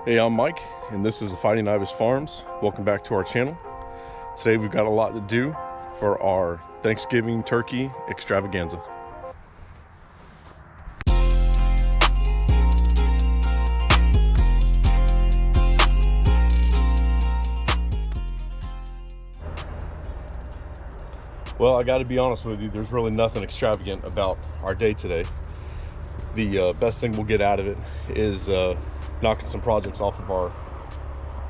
Hey, I'm Mike, and this is the Fighting Ibis Farms. Welcome back to our channel. Today we've got a lot to do for our Thanksgiving turkey extravaganza. Well, I got to be honest with you, there's really nothing extravagant about our day today. The best thing we'll get out of it is knocking some projects off of our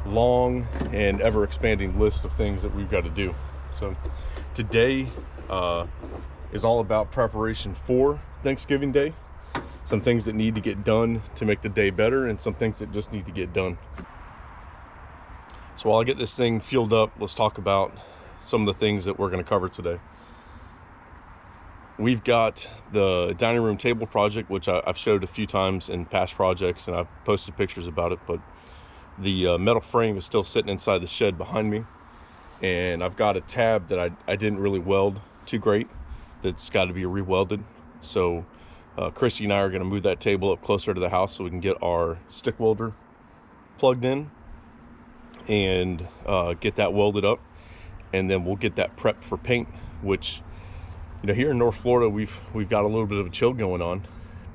long and ever expanding list of things that we've got to do. So today is all about preparation for Thanksgiving Day. Some things that need to get done to make the day better, and some things that just need to get done. So while I get this thing fueled up, let's talk about some of the things that we're going to cover today. We've got the dining room table project, which I've showed a few times in past projects, and I've posted pictures about it, but the metal frame is still sitting inside the shed behind me, and I've got a tab that I didn't really weld too great that's got to be re-welded. So Chrissy and I are going to move that table up closer to the house so we can get our stick welder plugged in and get that welded up, and then we'll get that prepped for paint, which, you know, here in North Florida, we've got a little bit of a chill going on,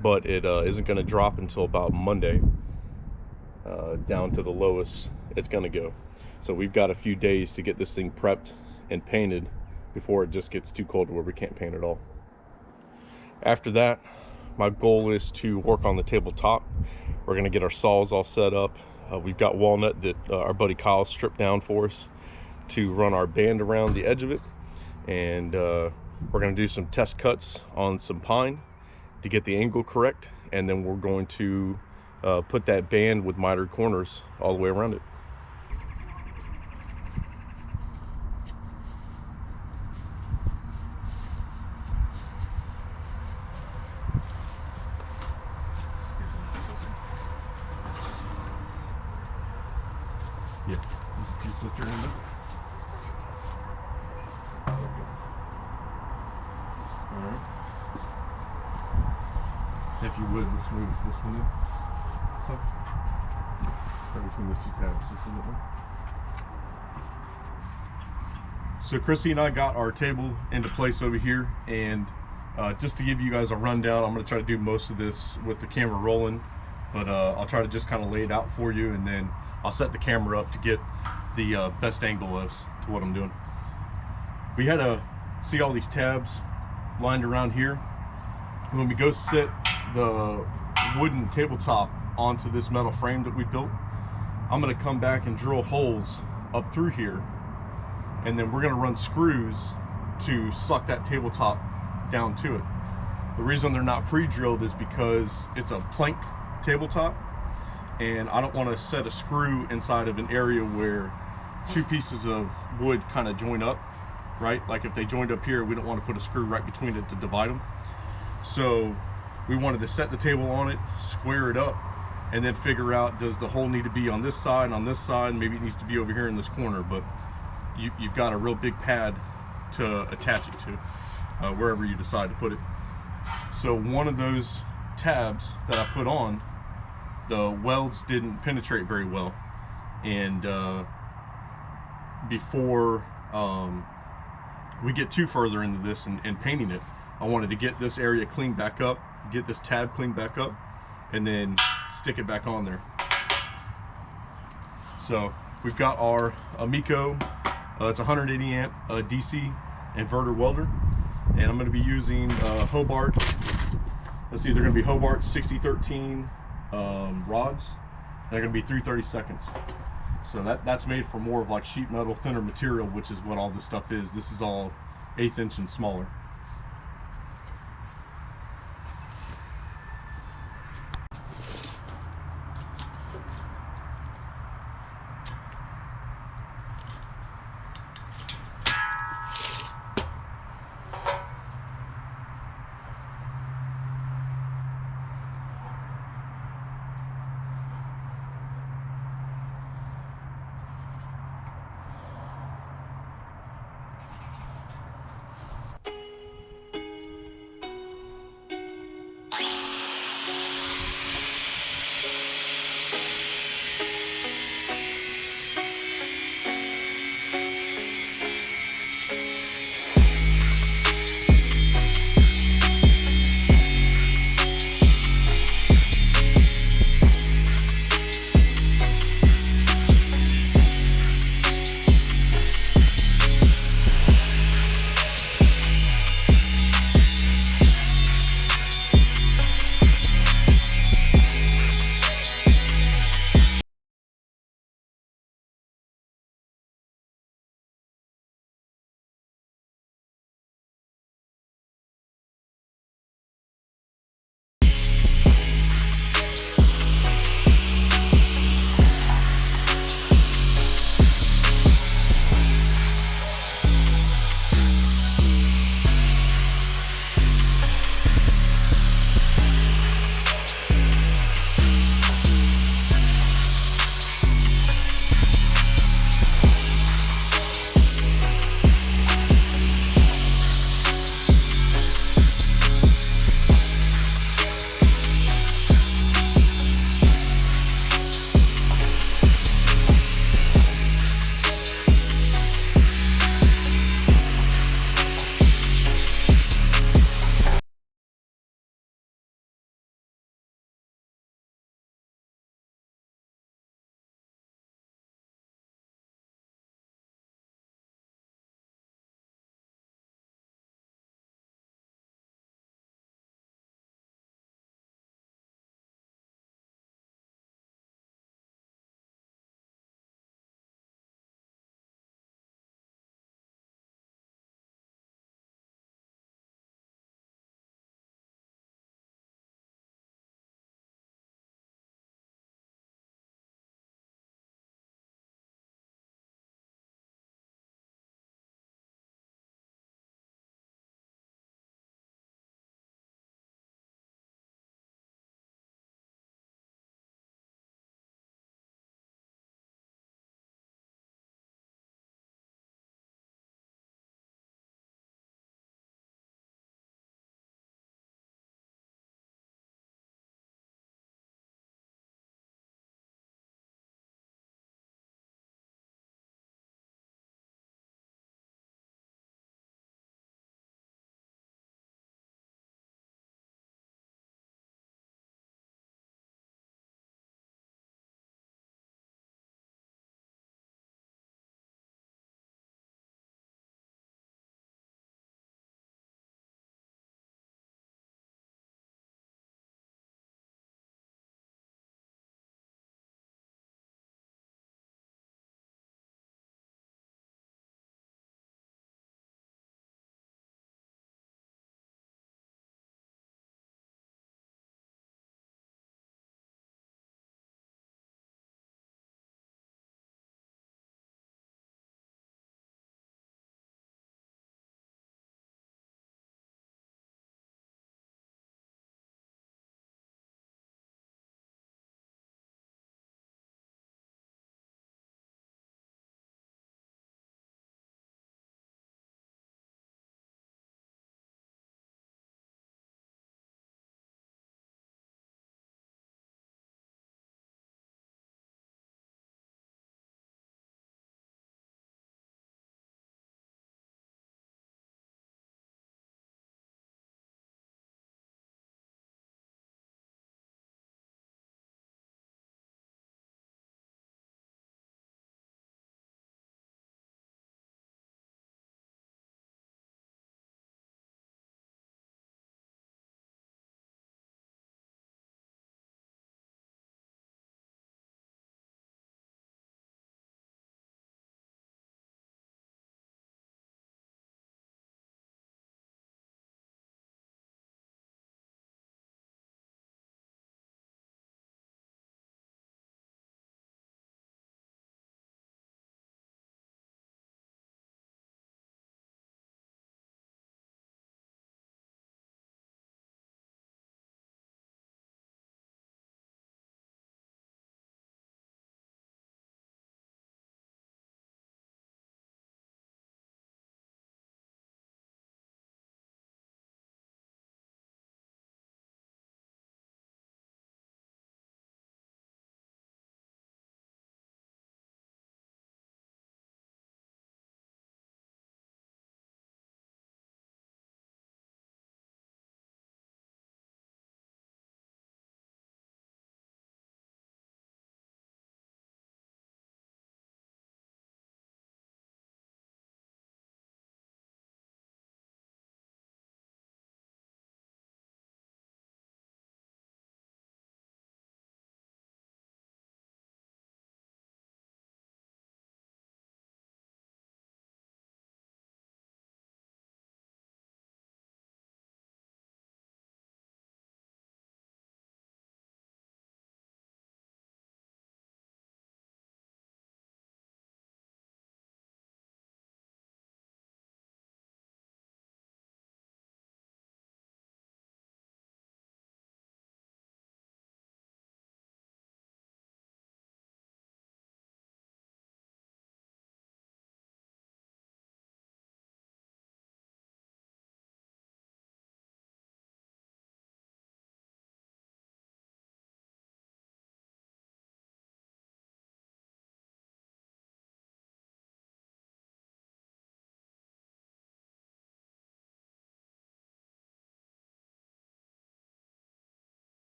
but it isn't going to drop until about Monday, down to the lowest it's going to go. So we've got a few days to get this thing prepped and painted before it just gets too cold to where we can't paint at all. After that, my goal is to work on the tabletop. We're going to get our saws all set up. We've got walnut that our buddy Kyle stripped down for us to run our band around the edge of it, and we're going to do some test cuts on some pine to get the angle correct, and then we're going to put that band with mitered corners all the way around it. Yeah, just lift your hand up. Alright. If you would, let's move this one in. So, right between those two tabs, just a little bit. So Chrissy and I got our table into place over here, and just to give you guys a rundown, I'm going to try to do most of this with the camera rolling, but I'll try to just kind of lay it out for you, and then I'll set the camera up to get the best angle as to what I'm doing. We had to see all these tabs lined around here. When we go sit the wooden tabletop onto this metal frame that we built, I'm going to come back and drill holes up through here, and then we're going to run screws to suck that tabletop down to it. The reason they're not pre-drilled is because it's a plank tabletop, and I don't want to set a screw inside of an area where two pieces of wood kind of join up, right? Like if they joined up here, we don't want to put a screw right between it to divide them. So we wanted to set the table on it, square it up, and then figure out, does the hole need to be on this side and on this side? Maybe it needs to be over here in this corner, but you've got a real big pad to attach it to, wherever you decide to put it. So one of those tabs that I put on, the welds didn't penetrate very well, and before we get too further into this and painting it, I wanted to get this area cleaned back up, get this tab cleaned back up, and then stick it back on there. So we've got our Amico, it's a 180 amp DC inverter welder, and I'm going to be using Hobart. Let's see, they're going to be Hobart 6013 rods. They're going to be 3/32. So that's made for more of like sheet metal, thinner material, which is what all this stuff is. This is all 1/8 inch and smaller.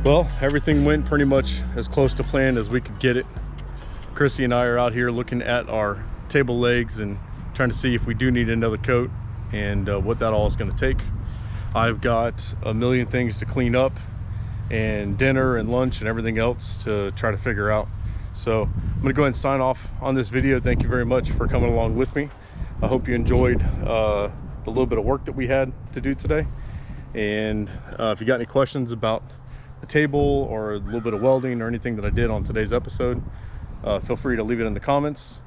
Well, everything went pretty much as close to plan as we could get it. Chrissy and I are out here looking at our table legs and trying to see if we do need another coat and what that all is going to take. I've got a million things to clean up and dinner and lunch and everything else to try to figure out. So I'm going to go ahead and sign off on this video. Thank you very much for coming along with me. I hope you enjoyed the little bit of work that we had to do today. And if you got any questions about the table or a little bit of welding or anything that I did on today's episode, feel free to leave it in the comments.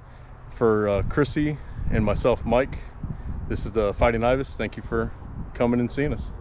For Chrissy and myself, Mike, this is the Fighting Ibis. Thank you for coming and seeing us.